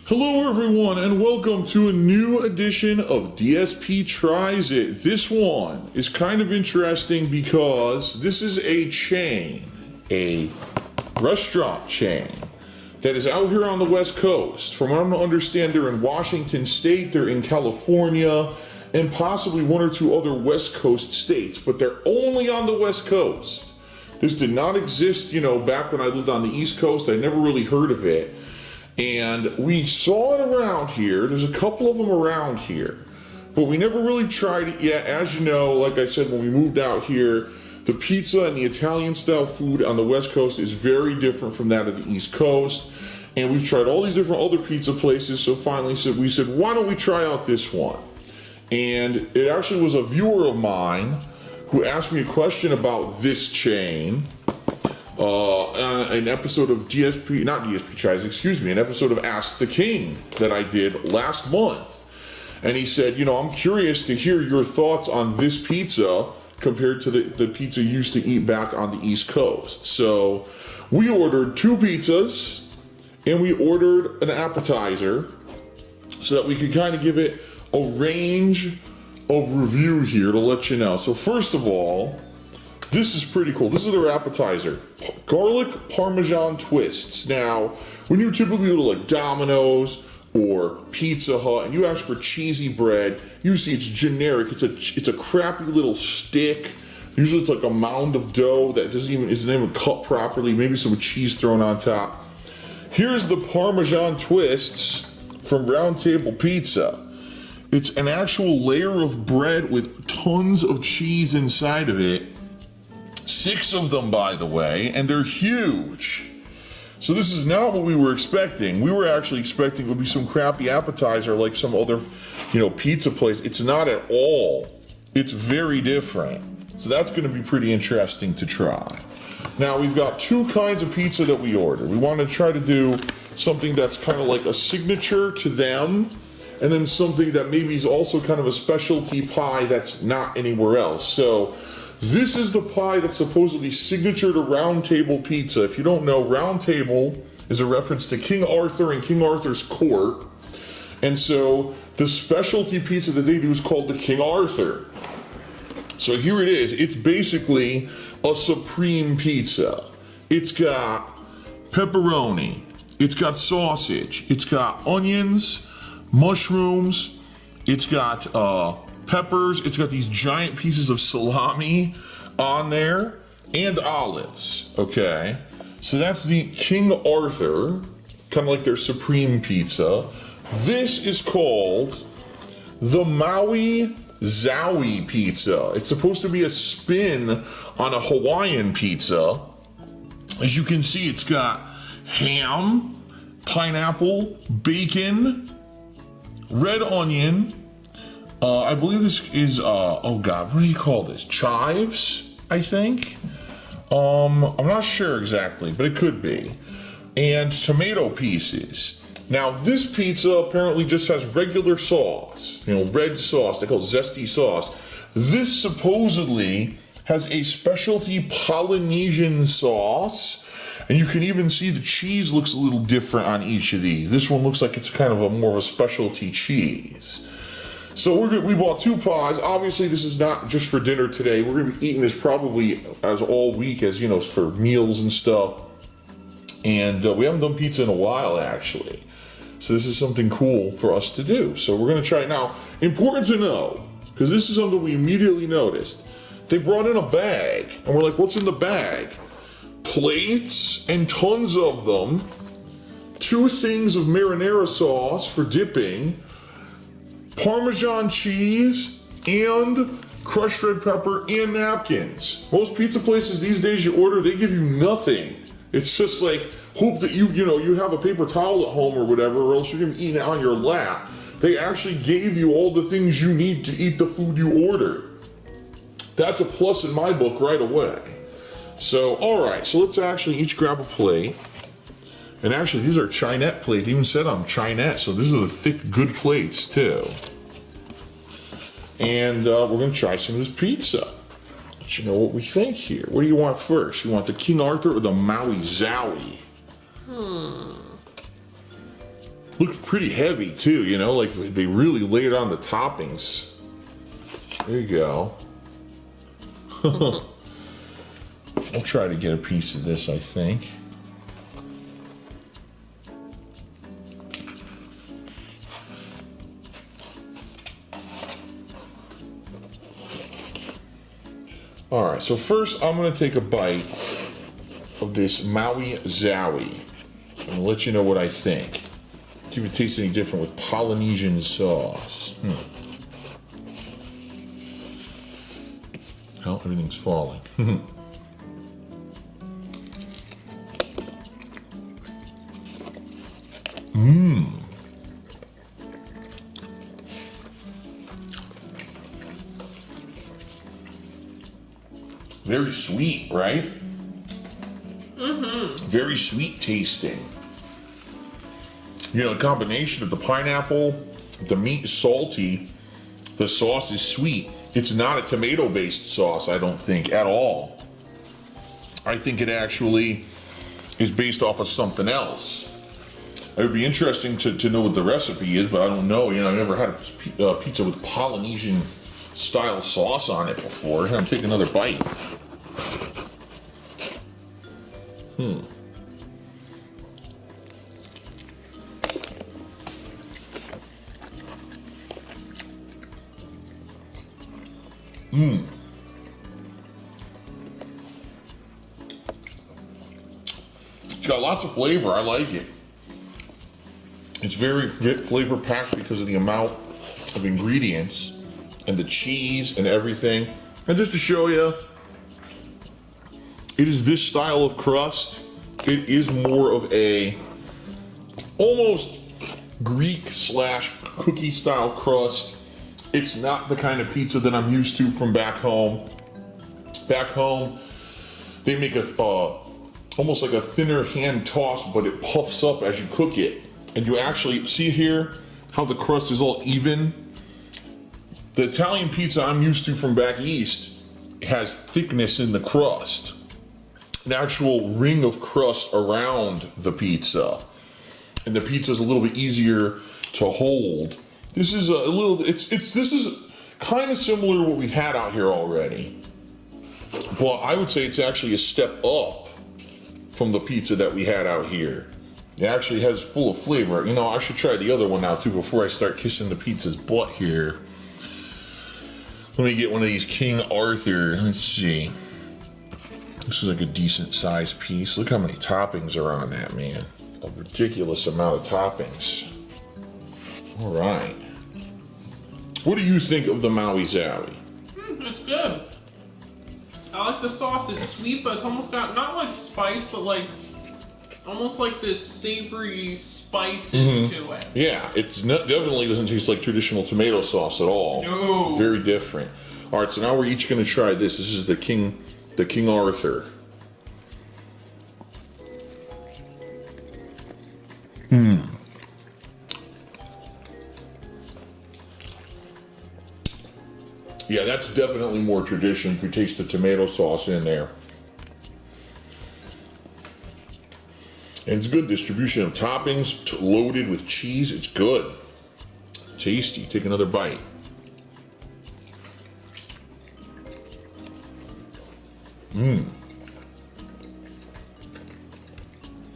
Hello everyone and welcome to a new edition of DSP Tries It. This one is kind of interesting because this is a chain, a restaurant chain that is out here on the West Coast. From what I understand, they're in Washington State, they're in California, and possibly one or two other West Coast states, but they're only on the West Coast. This did not exist, back when I lived on the East Coast. I never really heard of it. And we saw it around here. There's a couple of them around here, but we never really tried it yet. As you know, like I said, when we moved out here, the pizza and the Italian style food on the West Coast is very different from that of the East Coast. And we've tried all these different other pizza places. So finally we said, why don't we try out this one? And it actually was a viewer of mine who asked me a question about this chain. An episode of an episode of Ask the King that I did last month. And he said, I'm curious to hear your thoughts on this pizza compared to the pizza you used to eat back on the East Coast. So we ordered 2 pizzas and we ordered an appetizer so that we could kind of give it a range of review here to let you know. So first of all, this is pretty cool. This is their appetizer. Garlic Parmesan Twists. Now, when you typically go to like Domino's or Pizza Hut and you ask for cheesy bread, you see it's generic. It's a crappy little stick. Usually it's like a mound of dough that isn't even cut properly. Maybe some cheese thrown on top. Here's the Parmesan Twists from Round Table Pizza. It's an actual layer of bread with tons of cheese inside of it. 6 of them, by the way, and they're huge. So this is not what we were expecting. We were actually expecting it would be some crappy appetizer like some other, pizza place. It's not at all. It's very different. So that's going to be pretty interesting to try. Now we've got 2 kinds of pizza that we ordered. We want to try to do something that's kind of like a signature to them, and then something that maybe is also kind of a specialty pie that's not anywhere else. So this is the pie that's supposedly signature to Round Table Pizza. If you don't know, Round Table is a reference to King Arthur and King Arthur's court. And so the specialty pizza that they do is called the King Arthur. So here it is. It's basically a supreme pizza. It's got pepperoni. It's got sausage. It's got onions, mushrooms. It's got peppers. It's got these giant pieces of salami on there and olives. Okay, so that's the King Arthur, kind of like their supreme pizza. This is called the Maui Zowie pizza. It's supposed to be a spin on a Hawaiian pizza. As you can see, it's got ham, pineapple, bacon, red onion. I believe this is, what do you call this? Chives, I think? I'm not sure exactly, but it could be. And tomato pieces. Now, this pizza apparently just has regular sauce, red sauce, they call it zesty sauce. This supposedly has a specialty Polynesian sauce, and you can even see the cheese looks a little different on each of these. This one looks like it's kind of more of a specialty cheese. So we bought 2 pies. Obviously, this is not just for dinner today. We're going to be eating this probably as all week, as for meals and stuff. And we haven't done pizza in a while, actually. So this is something cool for us to do. So we're going to try it now. Important to know, because this is something we immediately noticed. They brought in a bag, and we're like, what's in the bag? Plates and tons of them. 2 things of marinara sauce for dipping. Parmesan cheese and crushed red pepper and napkins. Most pizza places these days you order, they give you nothing. It's just like, hope that you have a paper towel at home or whatever, or else you're gonna be eating it on your lap. They actually gave you all the things you need to eat the food you order. That's a plus in my book right away. So, all right, so let's actually each grab a plate. And actually, these are Chinette plates. They even said on Chinette, so these are the thick, good plates, too. And we're going to try some of this pizza. Let you know what we think here. What do you want first? You want the King Arthur or the Maui Zowie? Looks pretty heavy too, you know, like they really laid on the toppings. There you go. I'll try to get a piece of this, I think. All right, so first I'm gonna take a bite of this Maui Zowie and let you know what I think. See if it tastes any different with Polynesian sauce. Oh, everything's falling. Very sweet, right? Very sweet tasting. You know, a combination of the pineapple, the meat is salty, the sauce is sweet. It's not a tomato-based sauce, I don't think, at all. I think it actually is based off of something else. It would be interesting to know what the recipe is, but I don't know. You know, I've never had a pizza with Polynesian style sauce on it before. I'm taking another bite. It's got lots of flavor. I like it. It's very flavor packed because of the amount of ingredients and the cheese and everything. And just to show you, it is this style of crust. It is more of a almost Greek / cookie style crust. It's not the kind of pizza that I'm used to from back home. Back home, they make a almost like a thinner hand toss, but it puffs up as you cook it. And you actually see here how the crust is all even. The Italian pizza I'm used to from back east has thickness in the crust. An actual ring of crust around the pizza. And the pizza is a little bit easier to hold. This is this is kind of similar to what we've had out here already. But I would say it's actually a step up from the pizza that we had out here. It actually has full of flavor. You know, I should try the other one now too before I start kissing the pizza's butt here. Let me get one of these King Arthur. Let's see. This is like a decent sized piece. Look how many toppings are on that, man. A ridiculous amount of toppings. All right. What do you think of the Maui Zowie? It's good. I like the sauce. It's sweet, but it's almost got, not like spice, but like, almost like this savory spices to it. Yeah, it's not, definitely doesn't taste like traditional tomato sauce at all. No. Very different. All right, so now we're each going to try this. This is the King Arthur. Yeah, that's definitely more tradition. You taste the tomato sauce in there. And it's good distribution of toppings, loaded with cheese. It's good. Tasty. Take another bite.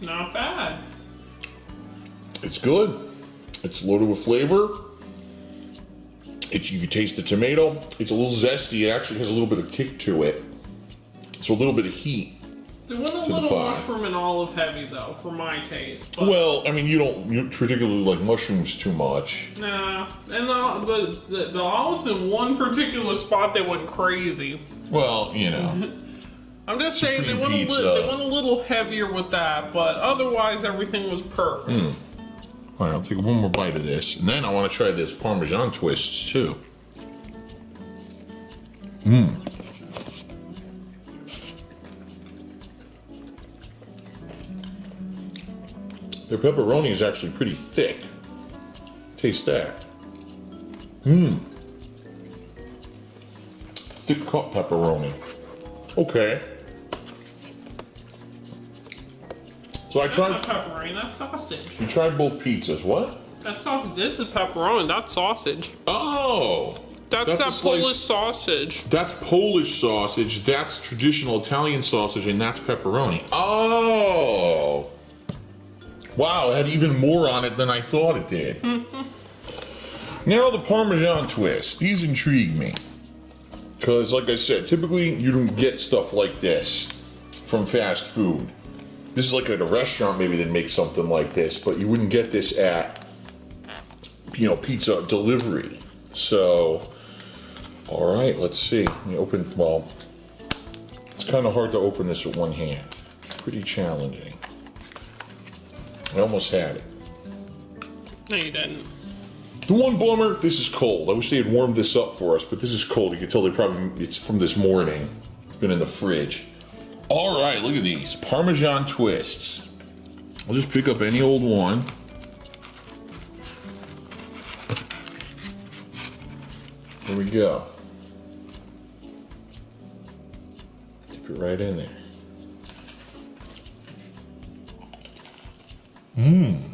Not bad. It's good. It's loaded with flavor. You can taste the tomato. It's a little zesty. It actually has a little bit of kick to it. So a little bit of heat. It went a little mushroom and olive heavy though, for my taste. But well, I mean, you don't particularly like mushrooms too much. Nah, and the olives in one particular spot, they went crazy. Well, you know. I'm just saying they went a little heavier with that, but otherwise everything was perfect. All right, I'll take one more bite of this, and then I want to try this Parmesan Twists too. Their pepperoni is actually pretty thick. Taste that. Thick cut pepperoni. Okay. So I That's tried. not pepperoni, that's sausage. You tried both pizzas. What? That's sausage. This is pepperoni, that's sausage. Oh. That's that a Polish slice. sausage. That's Polish sausage. That's traditional Italian sausage, and that's pepperoni. Oh. Wow, it had even more on it than I thought it did. Now the Parmesan Twist. These intrigue me. Because, like I said, typically you don't get stuff like this from fast food. This is like at a restaurant maybe that makes something like this, but you wouldn't get this at, you know, pizza delivery. So, all right, let's see. Let me open, well, it's kind of hard to open this with one hand. It's pretty challenging. I almost had it. No, you didn't. The one bummer, this is cold. I wish they had warmed this up for us, but this is cold. You can tell it's from this morning. It's been in the fridge. All right, look at these Parmesan Twists. I'll just pick up any old one. Here we go. Dip it right in there. Mmm.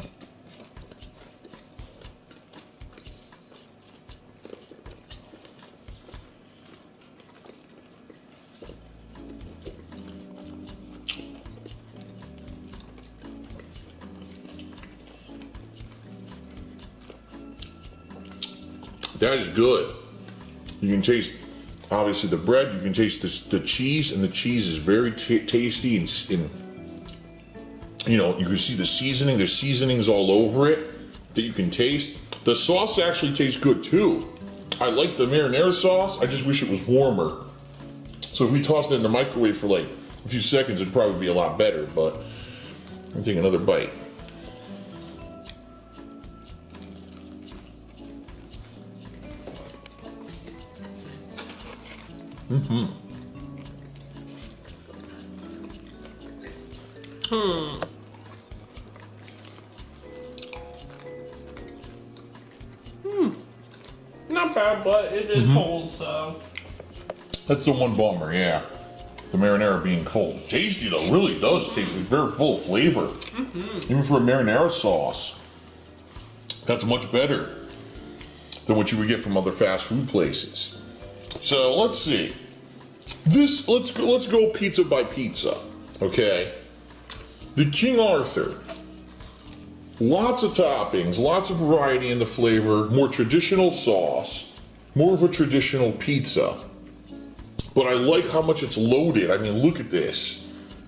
That is good. You can taste, obviously, the bread. You can taste the cheese, and the cheese is very tasty. And you know, you can see the seasoning. There's seasonings all over it that you can taste. The sauce actually tastes good too. I like the marinara sauce. I just wish it was warmer. So if we tossed it in the microwave for like a few seconds, it'd probably be a lot better. But I'll take another bite. Not bad, but it is cold, so. That's the one bummer, yeah. The marinara being cold. Tasty though, really does taste. It's very full of flavor. Even for a marinara sauce, that's much better than what you would get from other fast food places. So let's see. Let's go pizza by pizza, okay? The King Arthur. Lots of toppings, lots of variety in the flavor, more traditional sauce, more of a traditional pizza. But I like how much it's loaded. I mean, look at this.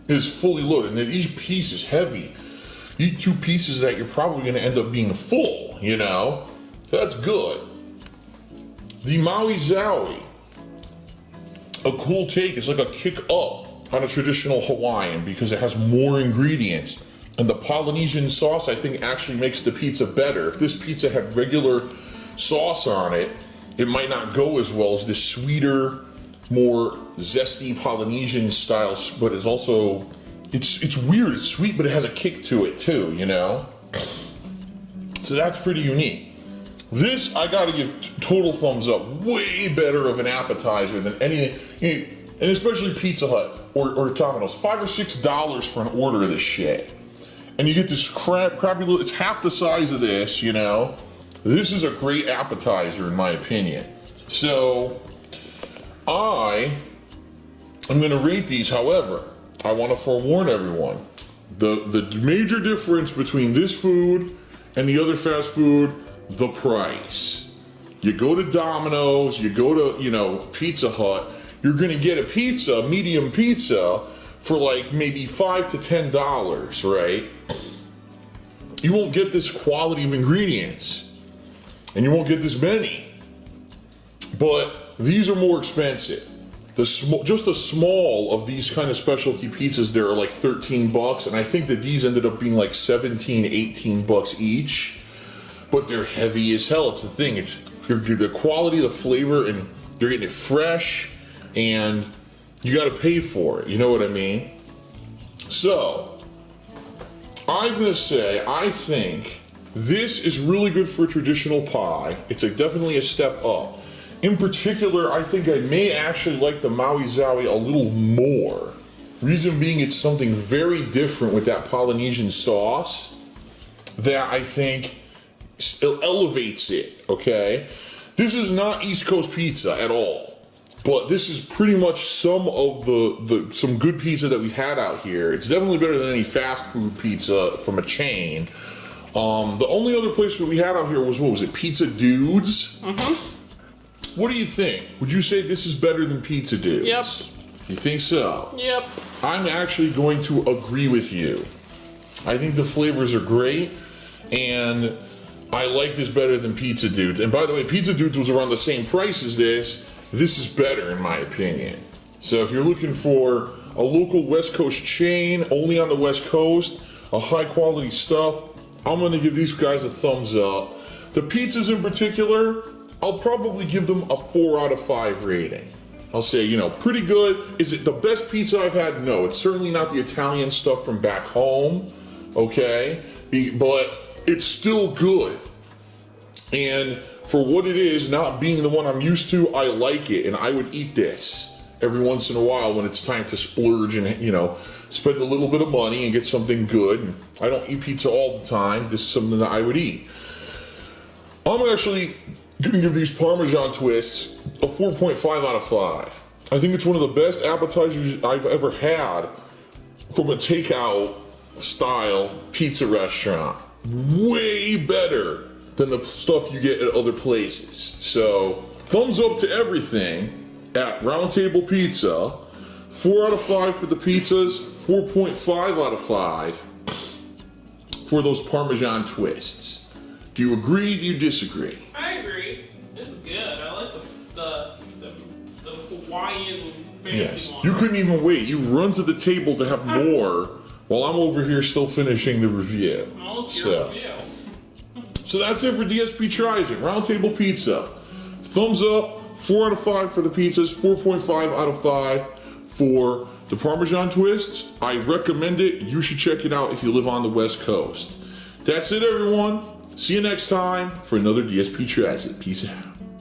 It is fully loaded, and each piece is heavy. You eat two pieces of that, you're probably going to end up being full, you know? That's good. The Maui Zowie. A cool take. It's like a kick up on a traditional Hawaiian because it has more ingredients. And the Polynesian sauce, I think, actually makes the pizza better. If this pizza had regular sauce on it, it might not go as well as this sweeter, more zesty Polynesian style, but it's also, it's weird, it's sweet, but it has a kick to it too, you know? So that's pretty unique. This, I gotta give total thumbs up. Way better of an appetizer than anything, and especially Pizza Hut or Domino's. $5 or $6 for an order of this shit. And you get this crappy little, it's half the size of this, you know? This is a great appetizer in my opinion. So, I'm gonna rate these, however, I wanna forewarn everyone. The major difference between this food and the other fast food, the price. You go to Domino's, you go to, you know, Pizza Hut, you're gonna get a pizza, medium pizza, for like maybe $5 to $10, right? You won't get this quality of ingredients, and you won't get this many. But these are more expensive. Just a small of these kind of specialty pizzas there are like 13 bucks, and I think that these ended up being like 17, 18 bucks each. But they're heavy as hell. It's the thing. It's the quality, the flavor, and you're getting it fresh, and you got to pay for it. You know what I mean? So, I'm gonna say I think this is really good for a traditional pie. It's definitely a step up. In particular, I think I may actually like the Maui Zowie a little more Reason being, it's something very different with that Polynesian sauce that I think elevates it, okay? This is not East Coast pizza at all, but this is pretty much some of some good pizza that we've had out here. It's definitely better than any fast food pizza from a chain. The only other place that we had out here was, what was it, Pizza Dudes? Mm-hmm. What do you think? Would you say this is better than Pizza Dudes? Yep. You think so? Yep. I'm actually going to agree with you. I think the flavors are great, and I like this better than Pizza Dudes. And by the way, Pizza Dudes was around the same price as this. This is better in my opinion. So if you're looking for a local West Coast chain, only on the West Coast, a high quality stuff, I'm gonna give these guys a thumbs up. The pizzas in particular, I'll probably give them a 4 out of 5 rating. I'll say, you know, pretty good. Is it the best pizza I've had? No, it's certainly not the Italian stuff from back home, okay? But it's still good. And for what it is, not being the one I'm used to, I like it, and I would eat this every once in a while when it's time to splurge and, you know, spend a little bit of money and get something good. And I don't eat pizza all the time. This is something that I would eat. I'm actually gonna give these Parmesan Twists a 4.5 out of 5. I think it's one of the best appetizers I've ever had from a takeout style pizza restaurant. Way better than the stuff you get at other places. So, thumbs up to everything at Round Table Pizza. 4 out of 5 for the pizzas, 4.5 out of 5 for those Parmesan Twists. Do you agree? Do you disagree? I agree. It's good. I like the Hawaiian fancy one. You couldn't even wait. You run to the table to have more while I'm over here still finishing the review. Well, it's your review. So that's it for DSP Tries It. Round Table Pizza. Thumbs up, 4 out of 5 for the pizzas, 4.5 out of 5 for the Parmesan Twists. I recommend it. You should check it out if you live on the West Coast. That's it, everyone. See you next time for another DSP Tries It. Peace out.